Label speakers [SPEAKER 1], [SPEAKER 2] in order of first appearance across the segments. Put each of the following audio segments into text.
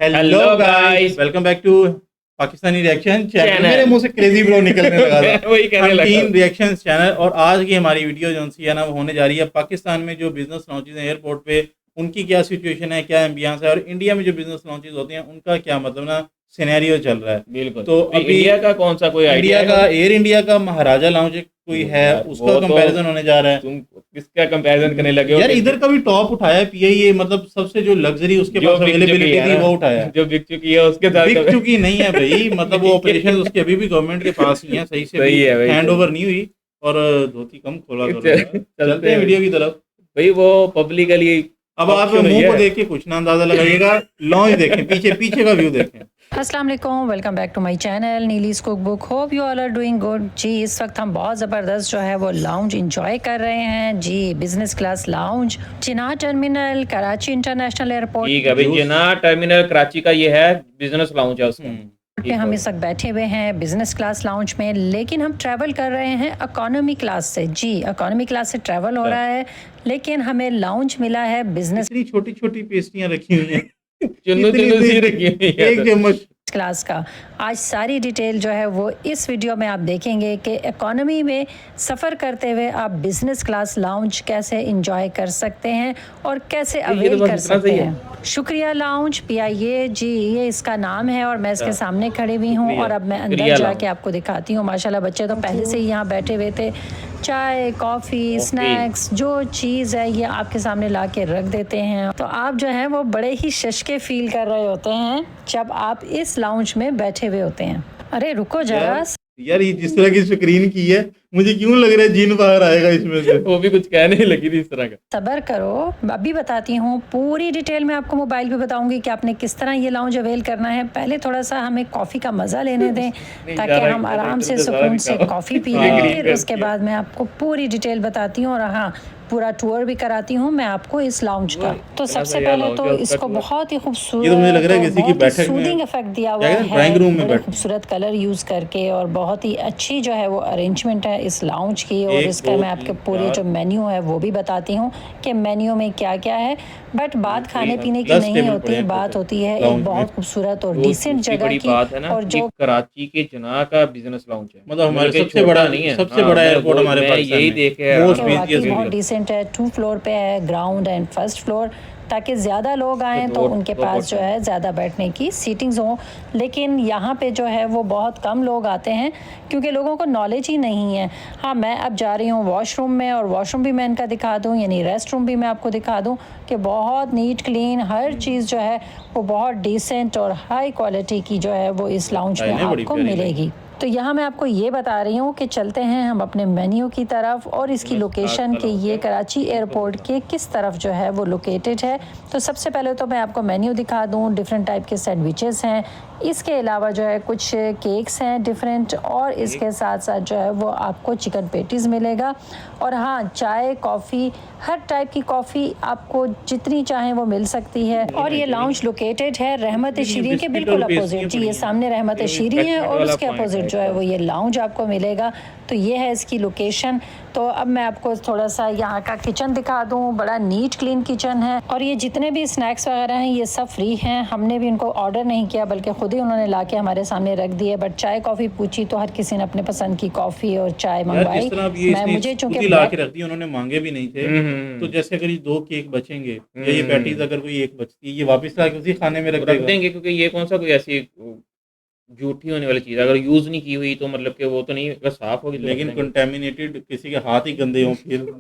[SPEAKER 1] Hello guys, welcome back to Pakistani reaction channel. मेरे मुंह से क्रेजी ब्रो निकलने लगा था।
[SPEAKER 2] वही कहने लगा।
[SPEAKER 1] Tin reactions channel. और आज की हमारी वीडियो जो सी है ना, वो होने जा रही है पाकिस्तान में जो बिजनेस लॉन्चेस हैं एयरपोर्ट पे, उनकी क्या सिचुएशन है, क्या एम्बियंस है, और इंडिया में जो बिजनेस लॉन्चेस होते हैं उनका क्या मतलब ना सिनेरियो चल रहा है।
[SPEAKER 2] बिल्कुल।
[SPEAKER 1] तो अभी
[SPEAKER 2] इंडिया का कौन सा कोई आइडिया
[SPEAKER 1] इंडिया का एयर इंडिया का महाराजा लाउंज कोई है,
[SPEAKER 2] यार,
[SPEAKER 1] उसका
[SPEAKER 2] वो तो
[SPEAKER 1] कंपैरिजन होने जा रहा है।
[SPEAKER 2] तुम किसका कंपैरिजन करने लगे हो?
[SPEAKER 1] यार इधर का भी टॉप उठाया है पीआईए, मतलब सबसे जो लग्जरी उसके
[SPEAKER 2] जो
[SPEAKER 1] पास
[SPEAKER 2] बिक चुकी
[SPEAKER 1] अवेलेबिलिटी
[SPEAKER 2] है
[SPEAKER 1] थी
[SPEAKER 2] ना,
[SPEAKER 1] वो उठाया है।
[SPEAKER 2] जो बिक चुकी है उसके साथ
[SPEAKER 1] बिक चुकी नहीं है भाई, मतलब वो ऑपरेशन उसके अभी भी गवर्नमेंट के पास ही है, सही से
[SPEAKER 2] सही है भाई,
[SPEAKER 1] हैंड
[SPEAKER 2] सही।
[SPEAKER 1] ओवर नहीं हुई। और धोती कम खोला करो यार।
[SPEAKER 2] चलते
[SPEAKER 1] चलते हैं वीडियो की तरफ।
[SPEAKER 2] भाई, वो पब्लिकली
[SPEAKER 1] अब आप
[SPEAKER 2] option
[SPEAKER 1] मुंह
[SPEAKER 2] है।
[SPEAKER 1] को देख के कुछ ना अंदाजा लगाइएगा, लॉन्च देखें, पीछे पीछे का व्यू देखें।
[SPEAKER 3] अस्सलाम वालेकुम, welcome back to my channel Neeli's cook book. Hope you all are doing good. जी इस वक्त हम बहुत ज़बरदस्त जो है वो लाउंज इंजॉय कर रहे हैं जी, बिजनेस क्लास लाउंज जिन्ना टर्मिनल कराची इंटरनेशनल एयरपोर्ट
[SPEAKER 2] ठीक है भाई, जिन्ना टर्मिनल कराची का ये है बिजनेस लाउंज है उसका।
[SPEAKER 3] पे हम इस वक्त बैठे हुए हैं बिजनेस क्लास लाउंज में, लेकिन हम ट्रैवल कर रहे हैं इकोनॉमी क्लास से। जी इकोनॉमी क्लास से ट्रैवल हो रहा है, लेकिन हमें लाउंज मिला है बिजनेस
[SPEAKER 1] इतनी छोटी छोटी पेस्ट्रियां रखी हुई हैं,
[SPEAKER 2] चुन्नू चुन्नू सी रखी हुई है।
[SPEAKER 1] एक चम्मच
[SPEAKER 3] क्लास का। आज सारी डिटेल जो है वो इस वीडियो में आप देखेंगे कि इकोनॉमी में सफ़र करते हुए आप बिजनेस क्लास लाउंज कैसे एंजॉय कर सकते हैं और कैसे अवेल
[SPEAKER 2] तो
[SPEAKER 3] कर
[SPEAKER 2] बस इतना
[SPEAKER 3] सकते
[SPEAKER 2] सही
[SPEAKER 3] हैं। शुक्रिया लाउंज पीआईए जी, ये इसका नाम है और मैं इसके सामने खड़ी हुई हूँ और अब मैं अंदर
[SPEAKER 2] शुक्रिया
[SPEAKER 3] जाके आपको दिखाती हूँ। माशाल्लाह बच्चे तो पहले से ही यहाँ बैठे हुए थे, चाय कॉफ़ी स्नैक्स जो चीज़ है ये आपके सामने ला के रख देते हैं। तो आप जो है वो बड़े ही शशके फील कर रहे होते हैं जब आप इस लाउंज में बैठे हुए होते हैं। अरे रुको जरा,
[SPEAKER 1] यार ये जिस तरह की स्क्रीन की है, मुझे क्यों लग रहा है जिन बाहर आएगा इसमें से।
[SPEAKER 2] वो भी कुछ कहने ही लगी थी इस तरह का।
[SPEAKER 3] सब्र करो, अभी बताती हूँ पूरी डिटेल में आपको मोबाइल पे बताऊंगी कि आपने किस तरह ये लाउंज अवेल करना है। पहले थोड़ा सा हमें कॉफ़ी का मज़ा लेने दें ताकि हम आराम से सुकून से कॉफ़ी पी लें, फिर उसके बाद मैं आपको पूरी डिटेल बताती हूँ। और हाँ, पूरा टूर भी कराती हूँ मैं आपको इस लाउंज का। तो सबसे पहले तो इसको बहुत ही खूबसूरत,
[SPEAKER 1] ये तो मुझे लग रहा है किसी की बैठक में
[SPEAKER 3] सूदिंग इफेक्ट दिया हुआ
[SPEAKER 1] क्या कहते हैं, ड्राइंग
[SPEAKER 3] है,
[SPEAKER 1] रूम में
[SPEAKER 3] बड़े
[SPEAKER 1] बैठे।
[SPEAKER 3] खूबसूरत कलर यूज़ करके, और बहुत ही अच्छी जो है वो अरेंजमेंट है इस लाउंज की। और
[SPEAKER 1] एक,
[SPEAKER 3] इसका
[SPEAKER 1] दो,
[SPEAKER 3] मैं आपके
[SPEAKER 1] तीन,
[SPEAKER 3] पूरे
[SPEAKER 1] चार।
[SPEAKER 3] जो मेन्यू है वो भी बताती हूँ कि मेन्यू में क्या क्या है। बट बात खाने पीने की
[SPEAKER 1] 10
[SPEAKER 3] नहीं
[SPEAKER 1] टेबल
[SPEAKER 3] होती,
[SPEAKER 1] पड़े हैं
[SPEAKER 3] बात
[SPEAKER 1] टोटल
[SPEAKER 3] होती है
[SPEAKER 1] लाउंज
[SPEAKER 3] एक
[SPEAKER 1] में।
[SPEAKER 3] बहुत खूबसूरत और
[SPEAKER 2] वो
[SPEAKER 3] डिसेंट
[SPEAKER 2] दूसरी
[SPEAKER 3] जगह
[SPEAKER 2] बड़ी
[SPEAKER 3] की।
[SPEAKER 2] बात है ना,
[SPEAKER 3] और
[SPEAKER 2] कि
[SPEAKER 3] जो
[SPEAKER 2] कराची के जना का बिजनेस लाउंज है,
[SPEAKER 1] मतलब हमारे
[SPEAKER 2] कि
[SPEAKER 1] सबसे
[SPEAKER 2] छोटा
[SPEAKER 1] बड़ा
[SPEAKER 2] नहीं है।
[SPEAKER 1] सबसे
[SPEAKER 2] हाँ,
[SPEAKER 1] बड़ा
[SPEAKER 2] मैं
[SPEAKER 1] एयरपोर्ट
[SPEAKER 2] वो-
[SPEAKER 1] हमारे
[SPEAKER 2] मैं
[SPEAKER 1] पाकिस्तान
[SPEAKER 2] यही
[SPEAKER 1] में।
[SPEAKER 2] देखे
[SPEAKER 1] मोस्ट
[SPEAKER 3] कि वाकई
[SPEAKER 1] बिजिएस्ट
[SPEAKER 3] बहुत डिसेंट है। 2 फ्लोर पे है, ग्राउंड एंड फर्स्ट फ्लोर, ताकि ज़्यादा लोग आएँ तो उनके पास जो है ज़्यादा बैठने की सीटिंग्स हों। लेकिन यहाँ पे जो है वो बहुत कम लोग आते हैं क्योंकि लोगों को नॉलेज ही नहीं है। हाँ, मैं अब जा रही हूँ वॉशरूम में, और वॉशरूम भी मैं इनका दिखा दूँ, यानी रेस्ट रूम भी मैं आपको दिखा दूँ कि बहुत नीट क्लीन हर चीज़ जो है वो बहुत डिसेंट और हाई क्वालिटी की जो है वो इस लाउंज में
[SPEAKER 1] टाइलें बड़ी
[SPEAKER 3] आपको
[SPEAKER 1] प्यारी
[SPEAKER 3] मिलेगी। तो यहाँ मैं आपको ये बता रही हूँ कि चलते हैं हम अपने मेन्यू की तरफ और इसकी लोकेशन कि ये कराची एयरपोर्ट के किस तरफ जो है वो लोकेटेड है। तो सबसे पहले तो मैं आपको मेन्यू दिखा दूँ। डिफरेंट टाइप के सैंडविचेस हैं, इसके अलावा जो है कुछ केक्स हैं डिफरेंट, और इसके साथ साथ जो है वो आपको चिकन पेटीज़ मिलेगा। और हाँ, चाय कॉफ़ी, हर टाइप की कॉफ़ी आपको जितनी चाहें वो मिल सकती है। और ये लाउंज लोकेटेड है रहमत शीरी के बिल्कुल अपोजिट। जी, ये सामने रहमत शीरी है और उसके अपोजिट जो है वो ये लाउंज आपको मिलेगा। तो ये है इसकी लोकेशन। तो अब मैं आपको थोड़ा सा यहाँ का किचन दिखा दूँ। बड़ा नीट क्लीन किचन है, और ये जितने भी स्नैक्स वगैरह हैं ये सब फ्री हैं। हमने भी इनको ऑर्डर नहीं किया, बल्कि खुद ही उन्होंने ला के हमारे सामने रख दिए। बट चाय कॉफ़ी पूछी तो हर किसी ने अपने पसंद की कॉफ़ी और चाय मंगवाई।
[SPEAKER 1] मैं
[SPEAKER 3] मुझे चूँकि
[SPEAKER 1] ला के रख दी, उन्होंने मांगे भी नहीं थे। तो जैसे अगर ये 2 केक बचेंगे या ये पैटीज अगर कोई एक बचती है, ये वापस ला के उसी खाने में रख देगा।
[SPEAKER 2] देंगे, क्योंकि ये कौन सा कोई ऐसी झूठी होने वाली चीज है। अगर यूज नहीं की हुई तो मतलब कि वो तो नहीं, अगर साफ होगी तो
[SPEAKER 1] लेकिन
[SPEAKER 2] रख देंगे।
[SPEAKER 1] कंटेमिनेटेड, किसी के हाथ ही गंदे हों फिर।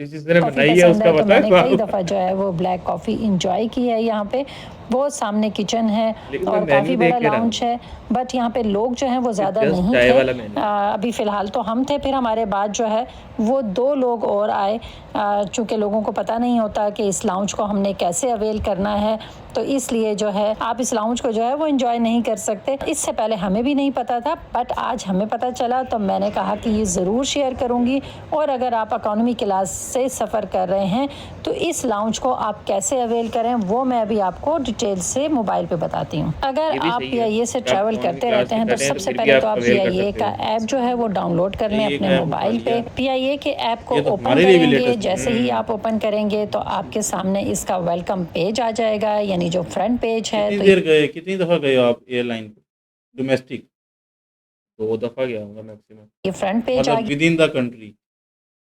[SPEAKER 2] जिसने
[SPEAKER 3] कॉफ़ी
[SPEAKER 2] बनाई है
[SPEAKER 3] पसंद
[SPEAKER 2] उसका
[SPEAKER 3] है तो
[SPEAKER 2] पता
[SPEAKER 3] मैंने कई
[SPEAKER 2] है।
[SPEAKER 3] दफ़ा जो है वो ब्लैक कॉफ़ी इंजॉय की है यहाँ पे। वो सामने किचन है
[SPEAKER 2] लेकिन
[SPEAKER 3] और
[SPEAKER 2] मैं
[SPEAKER 3] काफ़ी
[SPEAKER 2] मेन्यू
[SPEAKER 3] बड़ा
[SPEAKER 2] देख के रहा
[SPEAKER 3] लाउंज है। बट यहाँ पे लोग जो हैं वो ज़्यादा
[SPEAKER 2] जस्ट
[SPEAKER 3] नहीं
[SPEAKER 2] चाय
[SPEAKER 3] थे।
[SPEAKER 2] वाला मेन्यू।
[SPEAKER 3] अभी फ़िलहाल तो हम थे, फिर हमारे बाद जो है वो 2 लोग और आए। चूँकि लोगों को पता नहीं होता कि इस लाउंज को हमने कैसे अवेल करना है, तो इसलिए जो है आप इस लाउंज को जो है वो एंजॉय नहीं कर सकते। इससे पहले हमें भी नहीं पता था, बट आज हमें पता चला तो मैंने कहा कि ये ज़रूर शेयर करूँगी। और अगर आप इकोनॉमी क्लास से सफ़र कर रहे हैं तो इस लाउंज को आप कैसे अवेल करें वो मैं अभी आपको डिटेल से मोबाइल पे बताती हूँ। अगर
[SPEAKER 2] ये भी
[SPEAKER 3] आप
[SPEAKER 2] सही है।
[SPEAKER 3] PIA से
[SPEAKER 2] आप
[SPEAKER 3] ट्रैवल
[SPEAKER 2] ऑनलाइन
[SPEAKER 3] करते
[SPEAKER 2] क्लास
[SPEAKER 3] रहते हैं
[SPEAKER 2] भी
[SPEAKER 3] तो
[SPEAKER 2] कर रहे हैं,
[SPEAKER 3] सबसे
[SPEAKER 2] फिर भी
[SPEAKER 3] पहले तो
[SPEAKER 2] आप
[SPEAKER 3] आप
[SPEAKER 2] अवेल कर
[SPEAKER 3] PIA
[SPEAKER 2] सकते
[SPEAKER 3] का
[SPEAKER 2] हो।
[SPEAKER 3] ऐप जो है वो डाउनलोड कर लें
[SPEAKER 1] PIA
[SPEAKER 3] अपने
[SPEAKER 1] का ऐप उठा
[SPEAKER 3] मोबाइल पे।
[SPEAKER 1] लिया।
[SPEAKER 3] PIA के ऐप को
[SPEAKER 1] ये तो
[SPEAKER 3] ओपन
[SPEAKER 1] हमारे लिए भी
[SPEAKER 3] करेंगे,
[SPEAKER 1] लेटेस्ट है।
[SPEAKER 3] जैसे ही आप ओपन करेंगे तो आपके सामने इसका वेलकम पेज आ जाएगा, यानी जो फ्रंट पेज है।
[SPEAKER 1] कितनी
[SPEAKER 3] तो
[SPEAKER 1] देर गए, कितनी दफ़ा गए हो आप एयरलाइन पे, डोमेस्टिक,
[SPEAKER 2] 2 दफ़ा गया हूँगा मैक्सिमम।
[SPEAKER 3] ये फ्रंट पेज आ
[SPEAKER 1] मतलब with in the country?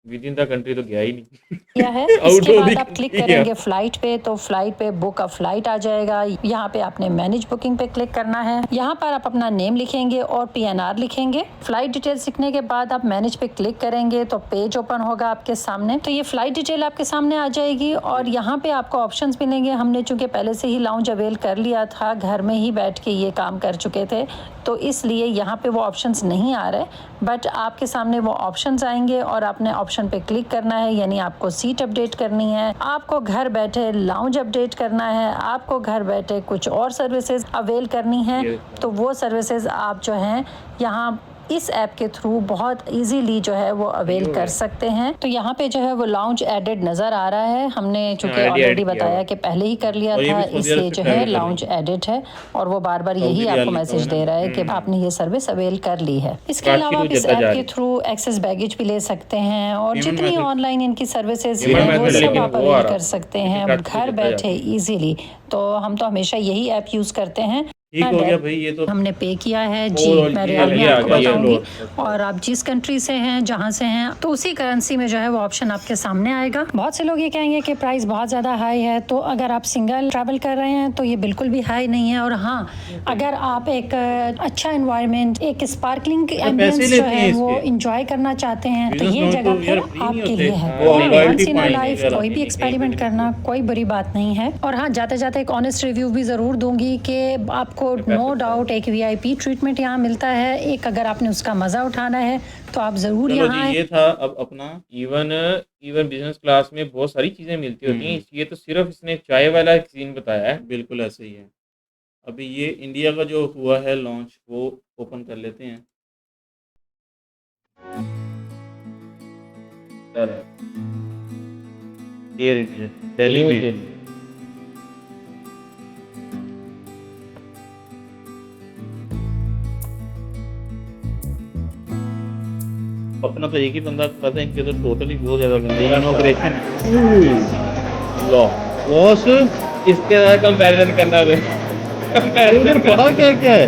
[SPEAKER 2] With in the country तो गया ही नहीं।
[SPEAKER 3] गया है।
[SPEAKER 2] आउट
[SPEAKER 3] इसके
[SPEAKER 2] ऑफ
[SPEAKER 3] बाद
[SPEAKER 2] द
[SPEAKER 3] आप क्लिक
[SPEAKER 2] कंट्री
[SPEAKER 3] करेंगे फ्लाइट पे, तो फ्लाइट पे बुक अ फ्लाइट आ जाएगा। यहाँ पे आपने मैनेज बुकिंग पे क्लिक करना है। यहाँ पर आप अपना नेम लिखेंगे और PNR लिखेंगे। फ्लाइट डिटेल्स लिखने के बाद आप मैनेज पे क्लिक करेंगे तो पेज ओपन होगा आपके सामने। तो ये फ्लाइट डिटेल आपके सामने आ जाएगी और यहाँ पे आपको ऑप्शंस मिलेंगे। हमने चूंकि पहले से ही लाउंज अवेल कर लिया था, घर में ही बैठ के ये काम कर चुके थे, तो इसलिए यहाँ पे वो ऑप्शंस नहीं आ रहे, बट आपके सामने वो ऑप्शंस आएंगे और आपने ऑप्शन पे क्लिक करना है। यानी आपको सीट अपडेट करनी है, आपको घर बैठे लाउंज अपडेट करना है, आपको घर बैठे कुछ और सर्विसेज अवेल करनी है। तो वो सर्विसेज आप जो हैं यहाँ इस ऐप के थ्रू बहुत इजीली जो है वो अवेल कर सकते हैं। तो यहाँ पे जो है वो लाउंज एडेड नज़र आ रहा है। हमने चूंकि
[SPEAKER 2] हाँ,
[SPEAKER 3] ऑलरेडी
[SPEAKER 2] add किया
[SPEAKER 3] बताया
[SPEAKER 2] हुआ।
[SPEAKER 3] कि पहले ही कर लिया
[SPEAKER 1] और ये
[SPEAKER 3] था,
[SPEAKER 1] भी सऊदी
[SPEAKER 3] इसलिए
[SPEAKER 1] अरब से
[SPEAKER 3] जो
[SPEAKER 1] travel
[SPEAKER 3] है
[SPEAKER 1] कर
[SPEAKER 3] लाउंज
[SPEAKER 1] रही
[SPEAKER 3] एडेड है और वो बार बार
[SPEAKER 1] सऊदी
[SPEAKER 3] यही
[SPEAKER 1] रियाल
[SPEAKER 3] आपको
[SPEAKER 1] लिखा
[SPEAKER 3] मैसेज
[SPEAKER 1] हुआ है
[SPEAKER 3] दे
[SPEAKER 1] ना।
[SPEAKER 3] रहा है कि आपने ये सर्विस अवेल कर ली है। इसके
[SPEAKER 2] कराची
[SPEAKER 3] अलावा
[SPEAKER 2] to
[SPEAKER 3] आप इस
[SPEAKER 2] जद्दा
[SPEAKER 3] ऐप
[SPEAKER 2] जा
[SPEAKER 3] के
[SPEAKER 2] रही।
[SPEAKER 3] थ्रू एक्सेस बैगेज भी ले सकते हैं और
[SPEAKER 1] Payment
[SPEAKER 3] जितनी
[SPEAKER 1] method?
[SPEAKER 3] ऑनलाइन इनकी सर्विसेज
[SPEAKER 1] Payment
[SPEAKER 3] हैं वो
[SPEAKER 1] method
[SPEAKER 3] सब
[SPEAKER 1] लेकिन
[SPEAKER 3] आप
[SPEAKER 2] वो आ
[SPEAKER 3] अवेल
[SPEAKER 2] रहा
[SPEAKER 3] कर
[SPEAKER 2] था,
[SPEAKER 3] सकते
[SPEAKER 2] लेकिन
[SPEAKER 3] हैं
[SPEAKER 2] कराची to
[SPEAKER 3] घर
[SPEAKER 2] जद्दा
[SPEAKER 3] बैठे
[SPEAKER 2] जाके।
[SPEAKER 3] इजीली। तो हम तो हमेशा यही ऐप यूज़ करते हैं।
[SPEAKER 1] ठीक हो गया भाई, ये तो
[SPEAKER 3] हमने पे किया है जी,
[SPEAKER 1] Overall
[SPEAKER 3] मैं
[SPEAKER 1] ये
[SPEAKER 3] रियाल में
[SPEAKER 2] ये आ
[SPEAKER 3] आपको
[SPEAKER 2] गया, ये
[SPEAKER 3] बताऊंगी।
[SPEAKER 1] लोड।
[SPEAKER 3] और आप जिस कंट्री से हैं, जहाँ से हैं, तो उसी करेंसी में जो है वो ऑप्शन आपके सामने आएगा। बहुत से लोग ये कहेंगे कि प्राइस बहुत ज़्यादा हाई है, तो अगर आप सिंगल ट्रैवल कर रहे हैं तो ये बिल्कुल भी हाई नहीं है। और हाँ, अगर आप एक अच्छा इन्वायरमेंट, एक स्पार्कलिंग
[SPEAKER 1] पैसे
[SPEAKER 3] एम्बियंस जो
[SPEAKER 1] लेते
[SPEAKER 3] है
[SPEAKER 1] हैं
[SPEAKER 3] वो
[SPEAKER 1] इसके।
[SPEAKER 3] इंजॉय करना चाहते हैं तो
[SPEAKER 1] बिजनेस
[SPEAKER 3] ये
[SPEAKER 1] लोन
[SPEAKER 3] जगह
[SPEAKER 1] तो
[SPEAKER 3] फिर
[SPEAKER 1] यार फ्री नहीं
[SPEAKER 3] आपके
[SPEAKER 1] होते,
[SPEAKER 3] लिए है।
[SPEAKER 2] वो
[SPEAKER 3] और
[SPEAKER 2] loyalty
[SPEAKER 3] once in a
[SPEAKER 1] point
[SPEAKER 3] life
[SPEAKER 1] वगैरह।
[SPEAKER 3] कोई भी
[SPEAKER 2] नहीं,
[SPEAKER 3] एक्सपेरिमेंट करना कोई बुरी बात नहीं है। और हाँ, जाते जाते एक ऑनेस्ट रिव्यू भी ज़रूर दूंगी कि आपको नो डाउट एक VIP ट्रीटमेंट यहाँ मिलता है। एक अगर आपने उसका मज़ा उठाना है तो आप ज़रूर
[SPEAKER 1] चलो
[SPEAKER 3] यहाँ
[SPEAKER 1] जी,
[SPEAKER 3] आए।
[SPEAKER 1] ये था अब अपना।
[SPEAKER 2] इवन इवन बिजनेस क्लास में बहुत सारी चीज़ें मिलती होती हैं।
[SPEAKER 1] हम्म।
[SPEAKER 2] ये तो सिर्फ इसने चाय वाला एक सीन बताया है।
[SPEAKER 1] बिल्कुल ऐसे ही है। अभी ये इंडिया का जो हुआ है लॉन्च, वो ओपन कर लेते हैं। एयर इंडिया दिल्ली में। अपना तो एक ही बंदा करता है, इनके तो टोटली बहुत ज़्यादा बंदे हैं। इनॉग्रेशन
[SPEAKER 2] लो
[SPEAKER 1] बॉस,
[SPEAKER 2] इसके साथ कंपैरिजन करना है।
[SPEAKER 1] इधर पता क्या क्या है,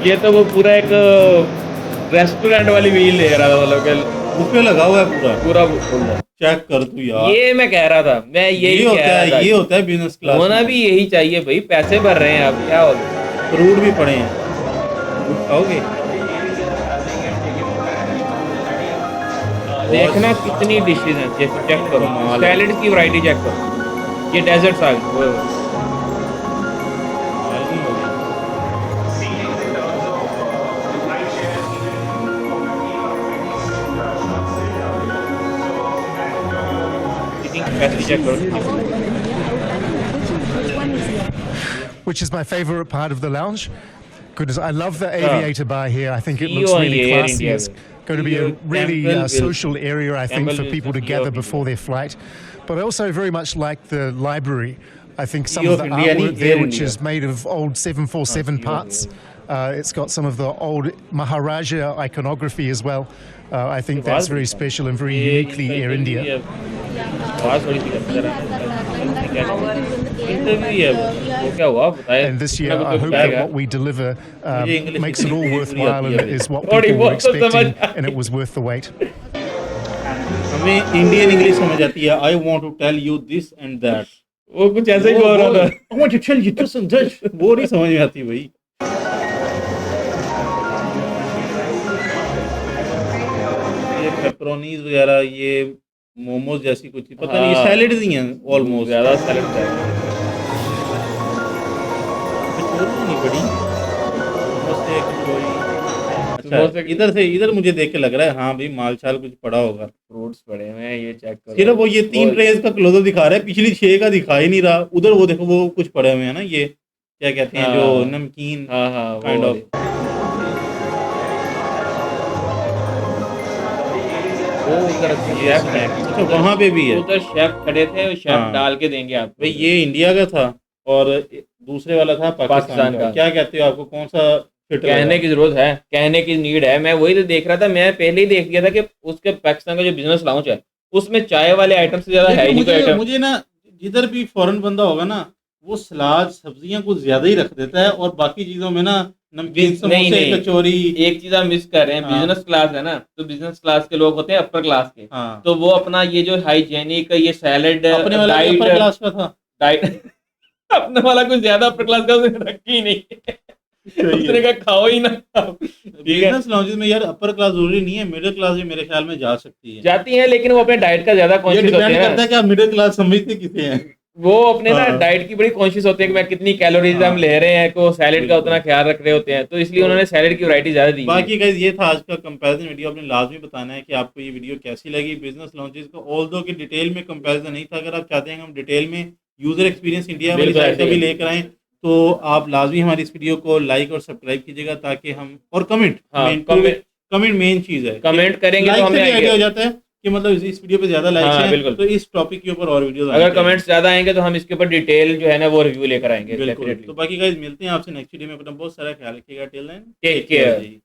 [SPEAKER 2] ये तो वो पूरा एक रेस्टोरेंट वाली व्हील ले रहा था, मतलब कि
[SPEAKER 1] बुफे लगा हुआ है पूरा।
[SPEAKER 2] पूरा
[SPEAKER 1] चेक कर तू यार,
[SPEAKER 2] ये मैं कह रहा था, मैं यही
[SPEAKER 1] ये
[SPEAKER 2] कह
[SPEAKER 1] होता
[SPEAKER 2] रहा था।
[SPEAKER 1] है, ये होता है बिजनेस क्लास।
[SPEAKER 2] होना भी यही चाहिए भाई, पैसे भर रहे हैं आप, क्या हो गया।
[SPEAKER 1] फ्रूट भी पड़े हैं, फ्रूट खाओगे?
[SPEAKER 2] देखना कितनी डिशेज हैं, चेक करो,
[SPEAKER 1] कमाल है।
[SPEAKER 2] सैलेड की वैरायटी चेक करो। ये डेजर्ट्स आ गए।
[SPEAKER 1] मालूम हो गया।
[SPEAKER 2] कैपेसिटी चेक करो।
[SPEAKER 4] Which is my favorite part of the lounge. Goodness, I love the aviator bar here. I think it
[SPEAKER 2] CEO
[SPEAKER 4] looks really
[SPEAKER 2] Air
[SPEAKER 4] classy.
[SPEAKER 2] India
[SPEAKER 4] It's
[SPEAKER 2] में।
[SPEAKER 4] going to be a
[SPEAKER 1] CEO
[SPEAKER 4] really
[SPEAKER 1] Campbell
[SPEAKER 4] social area, I think,
[SPEAKER 2] Campbell
[SPEAKER 4] for
[SPEAKER 2] Wilson,
[SPEAKER 4] people to
[SPEAKER 2] CEO
[SPEAKER 4] gather
[SPEAKER 2] of
[SPEAKER 4] before
[SPEAKER 2] India.
[SPEAKER 4] their flight. But I also very much like the library. I think some
[SPEAKER 1] CEO
[SPEAKER 4] of the
[SPEAKER 1] of India,
[SPEAKER 4] artwork
[SPEAKER 1] Air
[SPEAKER 4] there, which
[SPEAKER 1] India.
[SPEAKER 4] is made of old 747
[SPEAKER 2] CEO of
[SPEAKER 4] parts. It's got some of the old Maharaja iconography as well. I think that's very special and very uniquely Air India.
[SPEAKER 1] Interview है वो।
[SPEAKER 2] वो क्या हुआ बताए।
[SPEAKER 4] And this year,
[SPEAKER 2] इतना
[SPEAKER 4] I
[SPEAKER 2] कुछ
[SPEAKER 4] hope
[SPEAKER 2] बताएगा।
[SPEAKER 4] that what we deliver
[SPEAKER 1] मुझे इंग्लिश
[SPEAKER 4] makes it all
[SPEAKER 1] इतनी
[SPEAKER 4] worthwhile
[SPEAKER 1] बुरी आती
[SPEAKER 4] and
[SPEAKER 1] है।
[SPEAKER 4] is what
[SPEAKER 2] थोड़ी
[SPEAKER 4] people were
[SPEAKER 2] बहुत तो समझ
[SPEAKER 4] expecting, and it was worth the wait.
[SPEAKER 1] हमें इंडियन इंग्लिश समझ आती है। I want to tell you this and that.
[SPEAKER 2] वो कुछ ऐसे ही बोल रहा था।
[SPEAKER 1] I want to tell you this and that. वो नहीं समझ में आती भाई। ये पेपरोनीज वगैरह, ये मोमोज जैसी कुछ पता नहीं,
[SPEAKER 2] हाँ।
[SPEAKER 1] सैलेड ही हैं ऑलमोस्ट।
[SPEAKER 2] ज़्यादा सैलेड चाहिए।
[SPEAKER 1] कचौरी नहीं पड़ी, मोमोज से कचौरी।
[SPEAKER 2] मोमोज
[SPEAKER 1] अच्छा,
[SPEAKER 2] से-
[SPEAKER 1] इधर मुझे देख के लग रहा है हाँ भाई माल छाल कुछ पड़ा होगा।
[SPEAKER 2] फ्रूट्स पड़े हुए हैं, ये चेक करो।
[SPEAKER 1] सिर्फ वो ये 3 ट्रेज का क्लोजर दिखा रहा है, पिछली 6 का दिखा ही नहीं रहा। उधर वो देखो, वो कुछ पड़े हुए हैं ना, ये क्या कहते हैं, जो
[SPEAKER 2] हाँ।
[SPEAKER 1] नमकीन
[SPEAKER 2] हाँ हाँ वो
[SPEAKER 1] काइंड
[SPEAKER 2] वाले।
[SPEAKER 1] ऑफ।
[SPEAKER 2] वो उधर शेफ है।
[SPEAKER 1] अच्छा, वहाँ पे भी है।
[SPEAKER 2] उधर शेफ खड़े थे, शेफ
[SPEAKER 1] हाँ।
[SPEAKER 2] डाल के देंगे आपको।
[SPEAKER 1] भाई ये इंडिया का था और दूसरे वाला था पाकिस्तान का।
[SPEAKER 2] का।
[SPEAKER 1] क्या कहते हो, आपको कौन सा फिट
[SPEAKER 2] कहने की जरूरत है, कहने की नीड है। मैं वही तो देख रहा था, मैं पहले ही देख लिया था कि उसके पाकिस्तान का जो बिजनेस लाउंज है उसमें चाय वाले आइटम से ज्यादा है ही नहीं कोई आइटम।
[SPEAKER 1] मुझे ना जिधर भी फॉरेन बंदा होगा ना, वो सलाद सब्जियां कुछ ज्यादा ही रख देता है और बाकी चीजों में ना नमकीन समोसे कचौरी।
[SPEAKER 2] एक चीज आप मिस कर रहे हैं,
[SPEAKER 1] हाँ।
[SPEAKER 2] बिजनेस क्लास है ना, तो बिजनेस क्लास के लोग होते हैं अपर क्लास के,
[SPEAKER 1] हाँ,
[SPEAKER 2] तो वो अपना ये जो हाइजेनिक ये सैलेड
[SPEAKER 1] अपने वाला
[SPEAKER 2] डाइट
[SPEAKER 1] अपर क्लास का था।
[SPEAKER 2] डाइट अपने वाला कुछ ज्यादा अपर क्लास का उसने रखी ही नहीं उसने कहा खाओ ही ना खाओ। ठीक है,
[SPEAKER 1] बिजनेस लॉन्चेस में यार अपर क्लास जरूरी नहीं है, मिडिल क्लास भी मेरे ख्याल में जा सकती है।
[SPEAKER 2] जाती हैं, लेकिन वो अपने डाइट का ज्यादा
[SPEAKER 1] ये
[SPEAKER 2] कॉन्शियस होते
[SPEAKER 1] डिपेंड
[SPEAKER 2] हैं
[SPEAKER 1] करता
[SPEAKER 2] ना।
[SPEAKER 1] है कि आप मिडिल क्लास समझते किसे हैं।
[SPEAKER 2] वो अपने ना
[SPEAKER 1] हाँ।
[SPEAKER 2] डाइट की बड़ी कॉन्शियस होते हैं कि मैं कितनी कैलोरीज
[SPEAKER 1] हाँ।
[SPEAKER 2] हम ले रहे हैं, को सैलेड का
[SPEAKER 1] बिल्कुल।
[SPEAKER 2] उतना ख्याल रख रहे होते हैं, तो इसलिए
[SPEAKER 1] तो
[SPEAKER 2] उन्होंने सैलेड की वैरायटी ज्यादा दी हुई है।
[SPEAKER 1] बाकी गाइस ये था आज का कंपैरिजन वीडियो। आपने लाजमी बताना है कि आपको ये वीडियो कैसी लगी बिजनेस लॉन्चेस को। ऑल्दो कि डिटेल में कंपैरिजन नहीं था, अगर आप चाहते हैं कि हम डिटेल में यूजर एक्सपीरियंस इंडिया वाली
[SPEAKER 2] बिल्कुल
[SPEAKER 1] साइड
[SPEAKER 2] ऐसे
[SPEAKER 1] का भी
[SPEAKER 2] ही।
[SPEAKER 1] लेकर आएं, तो आप लाजमी हमारी इस वीडियो को लाइक और सब्सक्राइब कीजिएगा, ताकि हम और कमेंट
[SPEAKER 2] हाँ,
[SPEAKER 1] कमेंट मेन चीज है।
[SPEAKER 2] कमेंट करेंगे तो
[SPEAKER 1] लाइक से
[SPEAKER 2] हमें
[SPEAKER 1] भी आइडिया
[SPEAKER 2] आइडिया
[SPEAKER 1] हो जाता है कि मतलब इस वीडियो पे ज्यादा लाइक्स
[SPEAKER 2] हाँ,
[SPEAKER 1] हैं,
[SPEAKER 2] बिल्कुल।
[SPEAKER 1] तो इस टॉपिक के ऊपर और वीडियोस
[SPEAKER 2] अगर कमेंट्स ज्यादा आएंगे तो हम इसके ऊपर डिटेल जो है ना वो रिव्यू लेकर आएंगे
[SPEAKER 1] बिल्कुल।
[SPEAKER 2] डेफिनेटली।
[SPEAKER 1] तो बाकी गाइस मिलते हैं आपसे नेक्स्ट वीडियो में। अपना बहुत सारा ख्याल रखिएगा। Till then
[SPEAKER 2] take care.
[SPEAKER 1] जी।